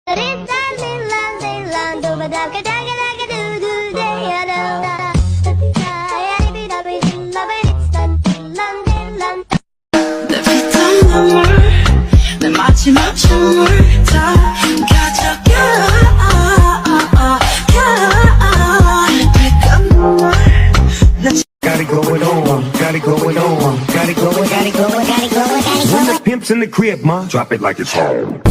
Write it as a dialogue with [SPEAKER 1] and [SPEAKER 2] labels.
[SPEAKER 1] 내 피땀 눈물 내 마지막 춤을 다 가져가 피땀 눈물
[SPEAKER 2] Got it going on, got it going on, got it going, got it going, got it going, got it going. When the pimp's in the crib, ma, drop it like it's home.